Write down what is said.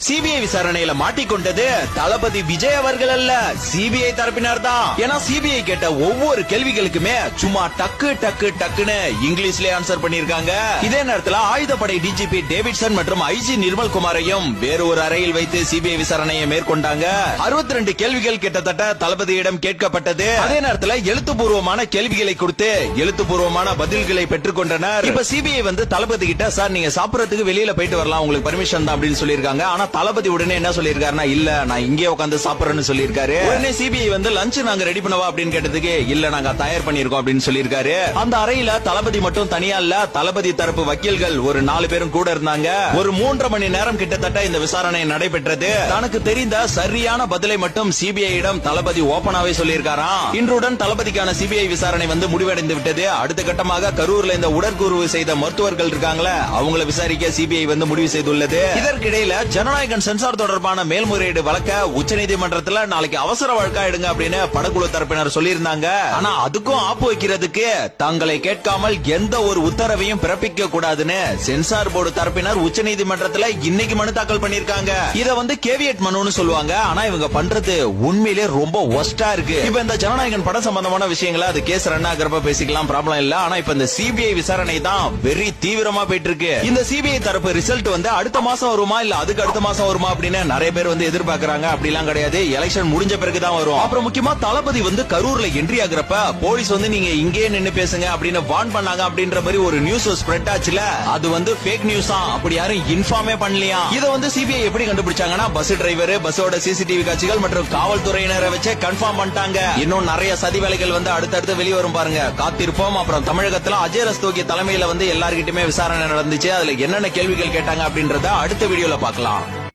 CBI விசாரணையில மாட்டிக்கொண்டது தளபதி விஜய் அவர்கள் அல்ல, சிபிஐ தரப்பினர் தான். ஏன்னா சிபிஐ கேட்ட ஒவ்வொரு கேள்விகளுக்குமே சும்மா டக்கு டக்கு டக்குன்னு இங்கிலீஷ்ல ஆன்சர் பண்ணிருக்காங்க. இதே நேரத்தில் ஆயுதப்படை டிஜிபி டேவிட்சன் மற்றும் ஐஜி நிர்மல் குமாரையும் வேறு ஒரு அறையில் வைத்து சிபிஐ விசாரணையை மேற்கொண்டாங்க. 62 கேள்விகள் கிட்டத்தட்ட தளபதியிடம் கேட்கப்பட்டது. அதே நேரத்தில் எழுத்துப்பூர்வமான கேள்விகளை கொடுத்து எழுத்துப்பூர்வமான பதில்களை பெற்றுக் கொண்டனர். இப்ப சிபிஐ வந்து தளபதி கிட்ட, சார் நீங்க சாப்பிடறதுக்கு வெளியில போயிட்டு வரலாம், உங்களுக்கு பர்மிஷன் தான் அப்படின்னு சொல்லிருக்காங்க. ஆனா தளபதி உடனே என்ன சொல்லிருக்காருன்னா, இல்ல நான் இங்கே உட்கார்ந்து சாப்பிடுறேன்னு சொல்லிருக்காரு. உடனே சிபிஐ வந்து லஞ்ச் நாங்க ரெடி பண்ணவா அப்படின்னு கேட்டதுக்கு, இல்ல நாங்க தயார் பண்ணிருக்கோம் அப்படின்னு சொல்லிருக்காரு. அந்த அறையில தளபதி மட்டும் தனியா இல்ல, தளபதி தரப்பு வக்கீல்கள் ஒரு 4 பேரும் கூட இருந்தாங்க. ஒரு 3.5 மணி நேரம் கிட்டத்தட்ட இந்த விசாரணை நடைபெற்றது. தனக்கு தெரிந்த சரியான பதிலை மட்டும் சிபிஐ இடம் தளபதி ஓபனாவே சொல்லியிருக்காராம். இன்றுடன் தளபதிக்கான சிபிஐ விசாரணை வந்து முடிவடைந்து விட்டது. அடுத்த கட்டமாக கரூர்ல இந்த உடற்கூறு செய்த மருத்துவர்கள் இருக்காங்களே, அவங்கள விசாரிக்க சிபிஐ வந்து முடிவு செய்துள்ளது. இதற்கிடையில ஜனநாயகன் சென்சார் தொடர்பான மேல்முறையீடு வழக்க உச்சநீதிமன்றத்தில் நாளைக்கு அவசர வழக்கா எடுங்க அப்படின்னு படக்குழு தரப்பினர் சொல்லியிருந்தாங்க. ஆனா அதுக்கும் ஆப்பு வைக்கிறதுக்கு தங்களை கேட்காமல் எந்த ஒரு உத்தரவையும் பிறப்பிக்க கூடாதுன்னு சென்சார் போர்டு தரப்பினர் உச்சநீதிமன்றத்தில் இன்னைக்கு மனு தாக்கல் பண்ணிருக்காங்க. இத வந்து கேவியட் மனுன்னு சொல்லுவாங்க. ஆனா இவங்க பண்றது உண்மையிலே ரொம்ப ஒஸ்டா இருக்கு. இப்ப இந்த ஜனநாயகன் படம் சம்பந்தமான விஷயங்களை அது கேஸ் ரன் ஆகிறப்ப பேசிக்கலாம், ப்ராப்ளம் இல்ல. ஆனா இப்ப இந்த சிபிஐ விசாரணை தான் வெரி தீவிரமா போயிட்டு இருக்கு. இந்த சிபிஐ தரப்பு ரிசல்ட் வந்து அடுத்த மாசம் வருமா இல்ல அதுக்கு அடுத்த மாசம் வருமா அப்படின்னு நிறைய பேர் வந்து எதிர்பார்க்கறாங்க. அப்படிலாம் கிடையாது, எலெக்ஷன் முடிஞ்ச பிறகுதான் வரும். அப்புறம் முக்கியமா தளபதி வந்து கரூர்ல என்ட்ரி ஆகுறப்ப போலீஸ் வந்து நீங்க இங்கே நின்னு பேசுங்க அப்படின்னு வார்ன் பண்ணாங்க அப்படின்ற மாதிரி ஒரு நியூஸ் ஸ்ப்ரெட் ஆச்சுல, அது வந்து ஃபேக் நியூஸா, அப்படி யாரும் இன்ஃபார்மே பண்ணலையா. இத வந்து சிபிஐ எப்படி கண்டுபிடிச்சாங்கன்னா, பஸ் டிரைவர், பஸ்ஸோட சிசிடிவி காட்சிகள் மற்றும் காவல்துறையினரை வச்சு கன்ஃபார்ம் பண்ணிட்டாங்க. இன்னும் நிறைய சதி வேலைகள் வந்து அடுத்தடுத்து வெளியே வரும் பாருங்க, காத்திருப்போம். அப்புறம் தமிழகத்துல அஜய் ரஸ்தோகி தலைமையில வந்து எல்லார்கிட்டயுமே விசாரணை நடந்துச்சு. அதுல என்னென்ன கேள்விகள் கேட்டாங்க அப்படின்றத அடுத்த வீடியோல பார்க்கலாம்.